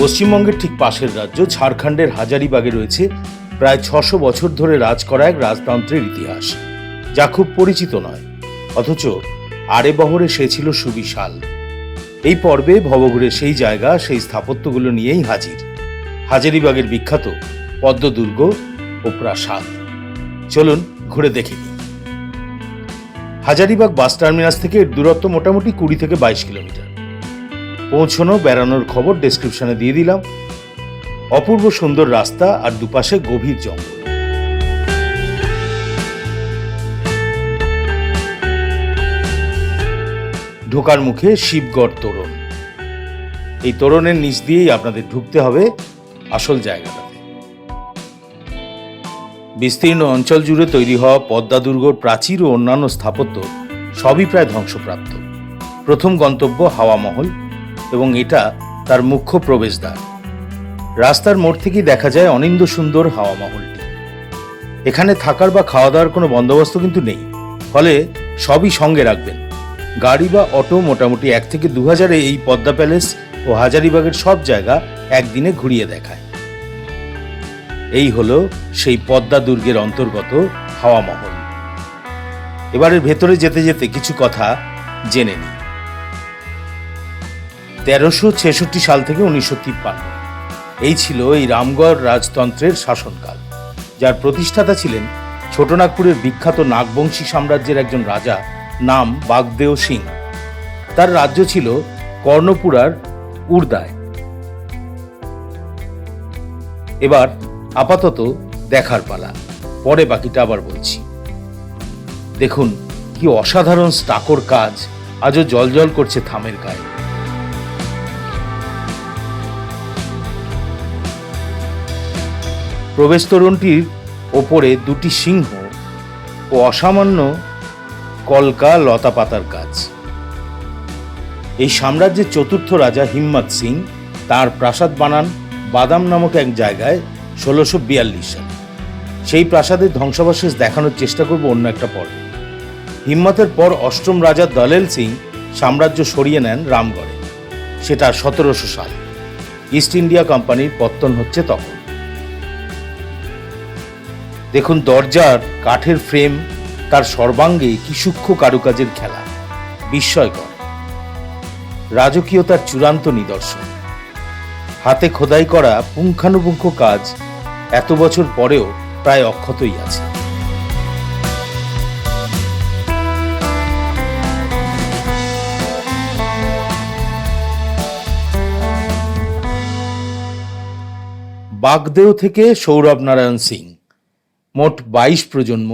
পশ্চিমবঙ্গের ঠিক পাশের রাজ্য ঝাড়খণ্ডের হাজারিবাগে রয়েছে প্রায় ৬০০ বছর ধরে রাজ করা এক রাজতন্ত্রের ইতিহাস, যা খুব পরিচিত নয়, অথচ আরে বহরে সে ছিল সুবিশাল। এই পর্বে ভবঘুরে সেই জায়গা, সেই স্থাপত্যগুলো নিয়েই হাজির হাজারিবাগের বিখ্যাত পদ্মদুর্গ ও প্রাসাদ। চলুন ঘুরে দেখে নিই। হাজারিবাগ বাস টার্মিনাস থেকে এর দূরত্ব মোটামুটি ২০ থেকে ২২ কিলোমিটার। পৌঁছানো বেড়ানোর খবর ডেসক্রিপশনে দিয়ে দিলাম। অপূর্ব সুন্দর রাস্তা আর দুপাশে গভীর জঙ্গল। ঢোকার মুখে শিবগড় তোরণ। এই তোরণের নিচ দিয়েই আপনাদের ঢুকতে হবে আসল জায়গাটাতে। বিস্তীর্ণ অঞ্চল জুড়ে তৈরি হওয়া পদ্মা দুর্গর প্রাচীর ও অন্যান্য স্থাপত্য সবই প্রায় ধ্বংসপ্রাপ্ত। প্রথম গন্তব্য হাওয়া মহল, এবং এটা তার মুখ্য প্রবেশদ্বার। রাস্তার মোড় থেকেই দেখা যায় অনিন্দ্য সুন্দর হাওয়া মহলটি। এখানে থাকার বা খাওয়া দাওয়ার কোনো বন্দোবস্ত কিন্তু নেই, ফলে সবই সঙ্গে রাখবেন। গাড়ি বা অটো মোটামুটি ১ থেকে ২,০০০ এই পদ্মা প্যালেস ও হাজারিবাগের সব জায়গা একদিনে ঘুরিয়ে দেখায়। এই হলো সেই পদ্মা দুর্গের অন্তর্গত হাওয়া মহল। এবারের ভেতরে যেতে যেতে কিছু কথা জেনে নিই। ১৩৬৬ সাল থেকে ১৯৫৩ এই ছিল এই রামগড় রাজতন্ত্রের শাসনকাল, যার প্রতিষ্ঠাতা ছিলেন ছোটনাগপুরের বিখ্যাত নাগবংশী সাম্রাজ্যের একজন রাজা, নাম বাগদেও সিং। তার রাজ্য ছিল কর্ণপুরার উড়দায়। এবার আপাতত দেখার পালা, পরে বাকিটা আবার বলছি। দেখুন কি অসাধারণ স্টাকোর কাজ, আজও জ্বলজ্বল করছে থামের গায়ে। প্রবেশ তোরণটির ওপরে ২টি সিংহ ও অসামান্য কলকা লতা পাতার কাজ। এই সাম্রাজ্যের চতুর্থ রাজা হিম্মত সিং তার প্রাসাদ বানান বাদাম নামক এক জায়গায় ১৬৪২ সালে। সেই প্রাসাদের ধ্বংসাবশেষ দেখানোর চেষ্টা করব অন্য একটা পর্বে। হিম্মতের পর অষ্টম রাজা দলেল সিং সাম্রাজ্য সরিয়ে নেন রামগড়ে, সেটা ১৭০০ সাল। ইস্ট ইন্ডিয়া কোম্পানির পত্তন হচ্ছে তখন। দেখুন দরজার কাঠের ফ্রেম, তার সর্বাঙ্গে কি সূক্ষ্ম কারুকাজের খেলা, বিস্ময়কর। রাজকীয়তার চূড়ান্ত নিদর্শন। হাতে খোদাই করা পুঙ্খানুপুঙ্খ কাজ এত বছর পরেও প্রায় অক্ষতই আছে। বাগদেও থেকে সৌরভ নারায়ণ সিং, মোট ২২ প্রজন্ম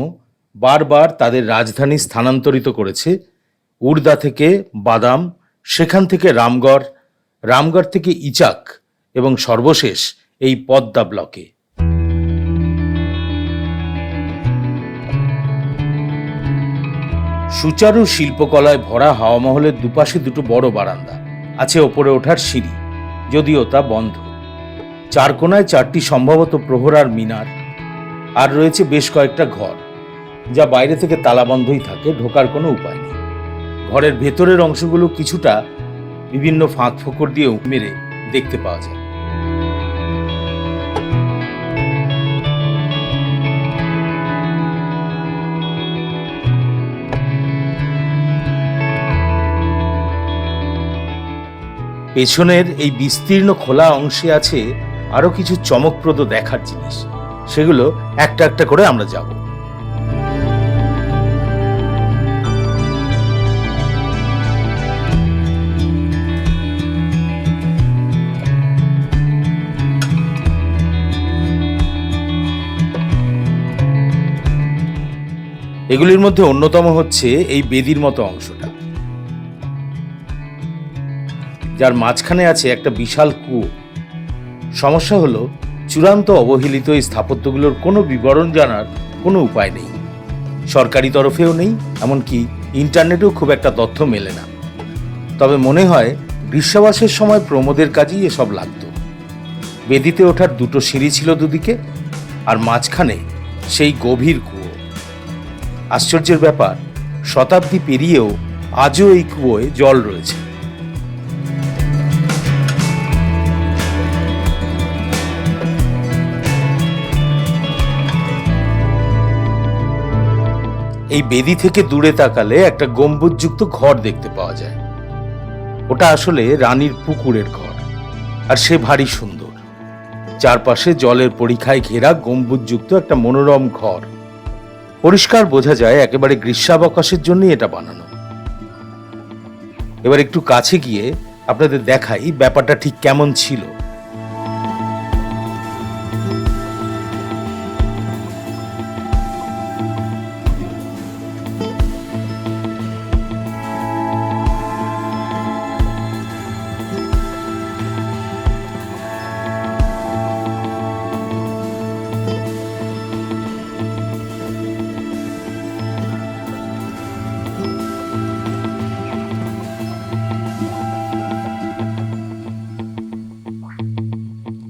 বারবার তাদের রাজধানী স্থানান্তরিত করেছে। উড়দা থেকে বাদাম, সেখান থেকে রামগড়, রামগড় থেকে ইচাক এবং সর্বশেষ এই পদ্মা ব্লকে। সুচারু শিল্পকলায় ভরা হাওয়া মহলের দুপাশে দুটো বড় বারান্দা আছে, ওপরে ওঠার সিঁড়ি, যদিও তা বন্ধ। চার কোনায় ৪টি সম্ভবত প্রহরার মিনার, আর রয়েছে বেশ কয়েকটা ঘর, যা বাইরে থেকে তালাবন্ধই থাকে, ঢোকার কোনো উপায় নেই। ঘরের ভেতরের অংশগুলো কিছুটা বিভিন্ন ফাঁক ফোকর দিয়ে মেরে দেখতে পাওয়া যায়। পেছনের এই বিস্তীর্ণ খোলা অংশে আছে আরো কিছু চমকপ্রদ দেখার জিনিস, সেগুলো একটা একটা করে আমরা যাব। এগুলির মধ্যে অন্যতম হচ্ছে এই বেদির মতো অংশটা, যার মাঝখানে আছে একটা বিশাল কুয়ো। সমস্যা হলো চূড়ান্ত অবহেলিত এই স্থাপত্যগুলোর কোনো বিবরণ জানার কোনো উপায় নেই, সরকারি তরফেও নেই, এমনকি ইন্টারনেটেও খুব একটা তথ্য মেলে না। তবে মনে হয় গ্রীষ্মাবাসের সময় প্রমোদের কাজেই এসব লাগত। বেদিতে ওঠার দুটো সিঁড়ি ছিল দুদিকে, আর মাঝখানে সেই গভীর কুয়ো। আশ্চর্যের ব্যাপার, শতাব্দী পেরিয়েও আজও এই কুয়োয় জল রয়েছে। এই বেদি থেকে দূরে তাকালে একটা গম্বুজযুক্ত ঘর দেখতে পাওয়া যায়। ওটা আসলে রানীর পুকুরের ঘর, আর সে ভারী সুন্দর। চারপাশে জলের পরিখায় ঘেরা গম্বুজযুক্ত একটা মনোরম ঘর। পরিষ্কার বোঝা যায় একেবারে গ্রীষ্মাবকাশের জন্যই এটা বানানো। এবার একটু কাছে গিয়ে আপনাদের দেখাই ব্যাপারটা ঠিক কেমন ছিল।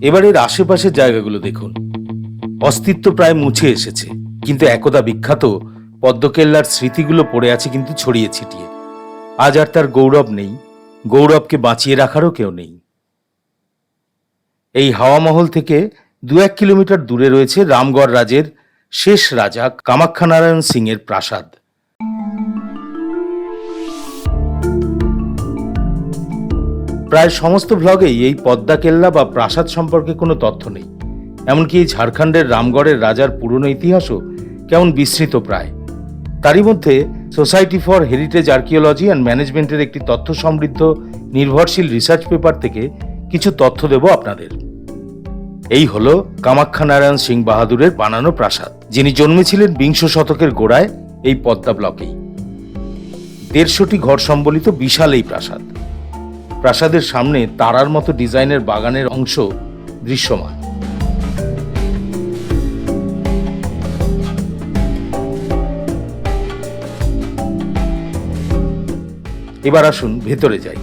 এবারের আশেপাশের জায়গাগুলো দেখুন, অস্তিত্ব প্রায় মুছে এসেছে, কিন্তু একদা বিখ্যাত পদ্মকেল্লার স্মৃতিগুলো পড়ে আছে কিন্তু ছড়িয়ে ছিটিয়ে। আজ আর তার গৌরব নেই, গৌরবকে বাঁচিয়ে রাখারও কেউ নেই। এই হাওয়া মহল থেকে 2-1 কিলোমিটার দূরে রয়েছে রামগড় রাজের শেষ রাজা কামাখ্যানারায়ণ সিং এর প্রাসাদ। প্রায় সমস্ত ভ্লগেই এই পদ্মা কেল্লা বা প্রাসাদ সম্পর্কে কোনো তথ্য নেই। এমনকি এই ঝাড়খণ্ডের রামগড়ের রাজার পুরনো ইতিহাসও কেমন বিস্মৃত প্রায়। তারই মধ্যে society for heritage archaeology and ম্যানেজমেন্টের একটি তথ্য সমৃদ্ধ নির্ভরশীল রিসার্চ পেপার থেকে কিছু তথ্য দেব আপনাদের। এই হলো কামাখ্যানারায়ণ সিং বাহাদুরের বানানো প্রাসাদ, যিনি জন্মেছিলেন 20 শতকের গোড়ায় এই পদ্মা ব্লকেই। 150টি ঘর সম্বলিত বিশাল এই প্রাসাদ। প্রাসাদের সামনে তারার মতো ডিজাইনের বাগানের অংশ দৃশ্যমান। এবার আসুন ভেতরে যাই।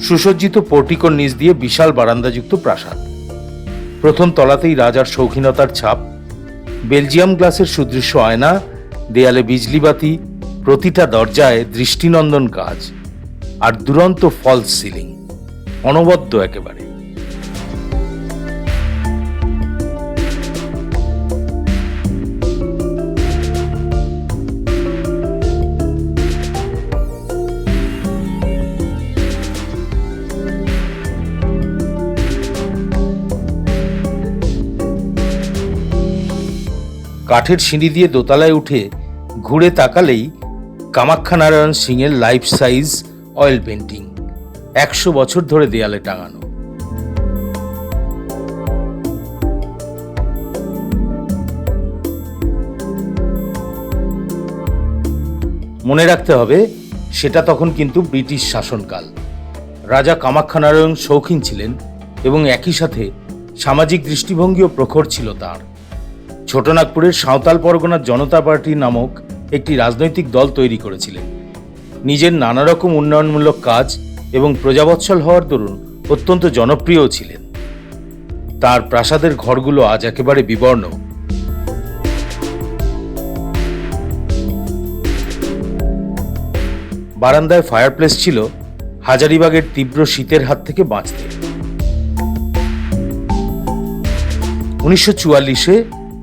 সুসজ্জিত পোর্টিকোর নিচ দিয়ে বিশাল বারান্দাযুক্ত প্রাসাদ। প্রথম তলাতেই রাজার শৌখিনতার ছাপ। বেলজিয়াম গ্লাসের সুদৃশ্য আয়না, দেয়ালে বিজলিবাতি, প্রতিটা দরজায় দৃষ্টিনন্দন কাজ, আর দুরন্ত ফলস সিলিং, অনবদ্য একেবারে। কাঠের সিঁড়ি দিয়ে দোতলায় উঠে ঘুরে তাকালেই কামাখ্যানারায়ণ সিং এর লাইফ সাইজ অয়েল পেন্টিং, 100 বছর ধরে দেয়ালে টাঙানো। মনে রাখতে হবে, সেটা তখন কিন্তু ব্রিটিশ শাসনকাল। রাজা কামাখ্যানারায়ণ শৌখিন ছিলেন এবং একই সাথে সামাজিক দৃষ্টিভঙ্গিও প্রখর ছিল তার। ছোটনাগপুরের সাঁওতাল পরগনার জনতা পার্টি নামক একটি রাজনৈতিক দল তৈরি করেছিলেন। নিজের নানা রকম উন্নয়নমূলক কাজ এবং প্রজাবৎসল হওয়ার দরুন অত্যন্ত জনপ্রিয় ছিলেন। তার প্রাসাদের ঘরগুলো আজ একেবারে বিবর্ণ। বারান্দায় ফায়ারপ্লেস ছিল হাজারিবাগের তীব্র শীতের হাত থেকে বাঁচতে। 1944-এ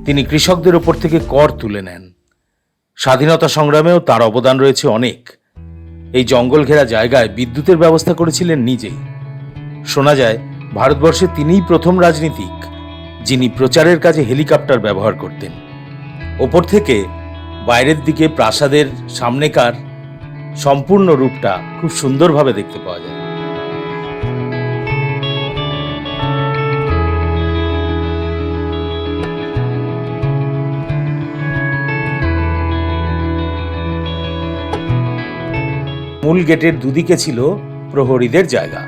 তিনি কৃষকদের ওপর থেকে কর তুলে নেন। স্বাধীনতা সংগ্রামেও তার অবদান রয়েছে অনেক। এই জঙ্গল ঘেরা জায়গায় বিদ্যুতের ব্যবস্থা করেছিলেন নিজেই। শোনা যায় ভারতবর্ষে তিনিই প্রথম রাজনীতিক যিনি প্রচারের কাজে হেলিকপ্টার ব্যবহার করতেন। ওপর থেকে বাইরের দিকে প্রাসাদের সামনেকার সম্পূর্ণ রূপটা খুব সুন্দরভাবে দেখতে পাওয়া যায়। মূল গেটের দুদিকে ছিল প্রহরীদের জায়গা।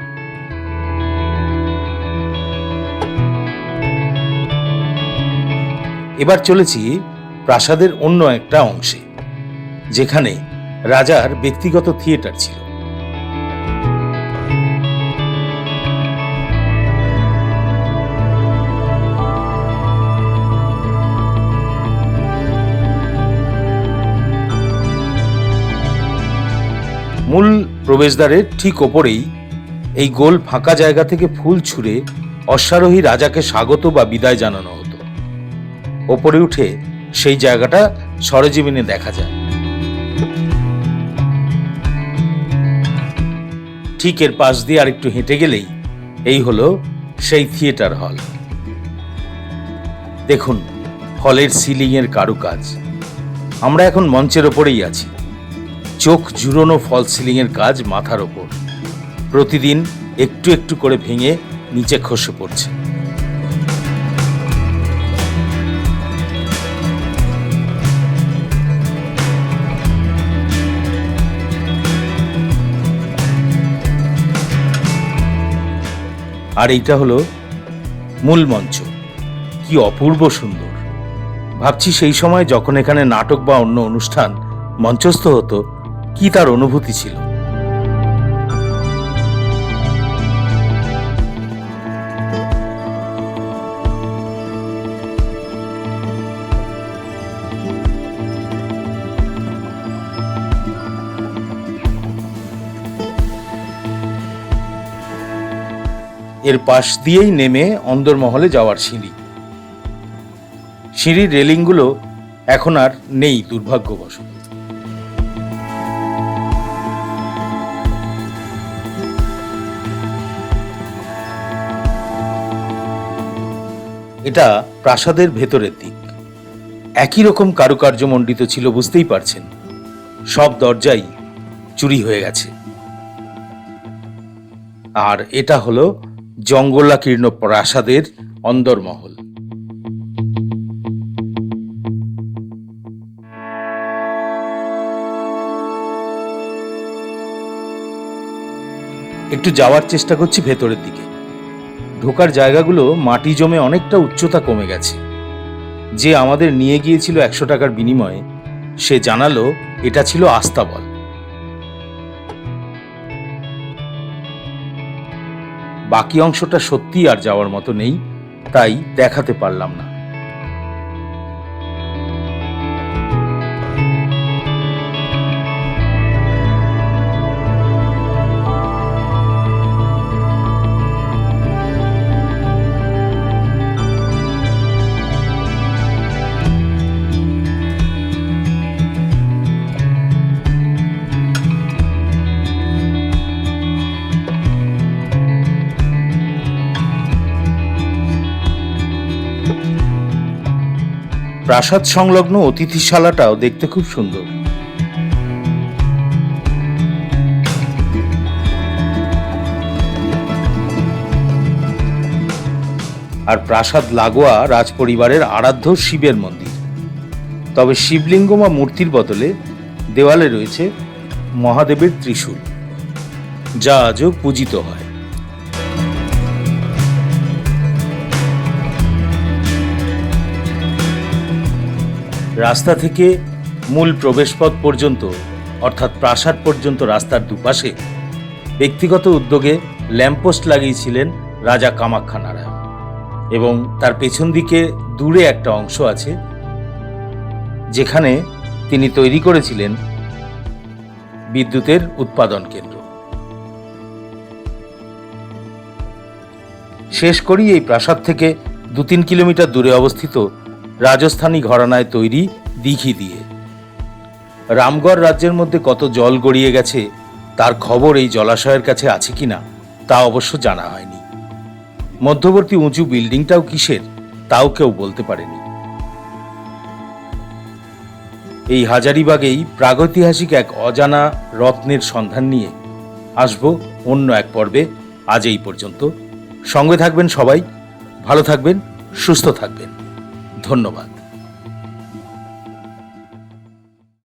এবার চলেছি প্রাসাদের অন্য একটা অংশে, যেখানে রাজার ব্যক্তিগত থিয়েটার ছিল। মূল প্রবেশদ্বারের ঠিক ওপরেই এই গোল ফাঁকা জায়গা থেকে ফুল ছুঁড়ে অশ্বারোহী রাজাকে স্বাগত বা বিদায় জানানো হতো। ওপরে উঠে সেই জায়গাটা সরেজমিনে দেখা যায়। ঠিক এর পাশ দিয়ে আরেকটু হেঁটে গেলেই এই হলো সেই থিয়েটার হল। দেখুন হলের সিলিং এর কারুকাজ। আমরা এখন মঞ্চের ওপরেই আছি। চোখ জুড়োনো ফল সিলিং এর কাজ মাথার ওপর। প্রতিদিন একটু একটু করে ভেঙে নিচে খসে পড়ছে। আর এইটা হলো মূল মঞ্চ। কি অপূর্ব সুন্দর! ভাবছি সেই সময় যখন এখানে নাটক বা অন্য অনুষ্ঠান মঞ্চস্থ হতো, কি তার অনুভূতি ছিল। এর পাশ দিয়েই নেমে অন্দরমহলে যাওয়ার সিঁড়ি। সিঁড়ির রেলিংগুলো এখন আর নেই দুর্ভাগ্যবশত। এটা প্রাসাদের ভেতরের দিক। একই রকম কারুকার্য মণ্ডিত ছিল, বুঝতেই পারছেন। সব দরজাই চুরি হয়ে গেছে। আর এটা হলো জঙ্গলাকীর্ণ প্রাসাদের অন্দরমহল। একটু যাওয়ার চেষ্টা করছি ভেতরের দিকে। ঢোকার জায়গাগুলো মাটি জমে অনেকটা উচ্চতা কমে গেছে। যে আমাদের নিয়ে গিয়েছিল 100 টাকার বিনিময়ে, সে জানালো এটা ছিল আস্তাবল। বাকি অংশটা সত্যি আর যাওয়ার মতো নেই, তাই দেখাতে পারলাম না। প্রাসাদ সংলগ্ন অতিথিশালাটাও দেখতে খুব সুন্দর। আর প্রাসাদ লাগোয়া রাজপরিবারের আরাধ্য শিবের মন্দির। তবে শিবলিঙ্গ বা মূর্তির বদলে দেওয়ালে রয়েছে মহাদেবের ত্রিশূল, যা আজও পূজিত হয়। রাস্তা থেকে মূল প্রবেশপথ পর্যন্ত, অর্থাৎ প্রাসাদ পর্যন্ত রাস্তার দুপাশে ব্যক্তিগত উদ্যোগে ল্যাম্পপোস্ট লাগিয়েছিলেন রাজা কামাখ্যা নারায়ণ, এবং তার পেছন দিকে দূরে একটা অংশ আছে যেখানে তিনি তৈরি করেছিলেন বিদ্যুতের উৎপাদন কেন্দ্র। শেষ করি এই প্রাসাদ থেকে 2-3 কিলোমিটার দূরে অবস্থিত রাজস্থানী ঘরানায় তৈরি দিঘি দিয়ে। রামগড় রাজ্যের মধ্যে কত জল গড়িয়ে গেছে তার খবর এই জলাশয়ের কাছে আছে কিনা তা অবশ্য জানা হয়নি। মধ্যবর্তী উঁচু বিল্ডিংটাও কিসের তাও কেউ বলতে পারেনি। এই হাজারিবাগেই প্রাগৈতিহাসিক এক অজানা রত্নের সন্ধান নিয়ে আসব অন্য এক পর্বে। আজ এই পর্যন্ত। সঙ্গে থাকবেন সবাই, ভালো থাকবেন, সুস্থ থাকবেন। ধন্যবাদ।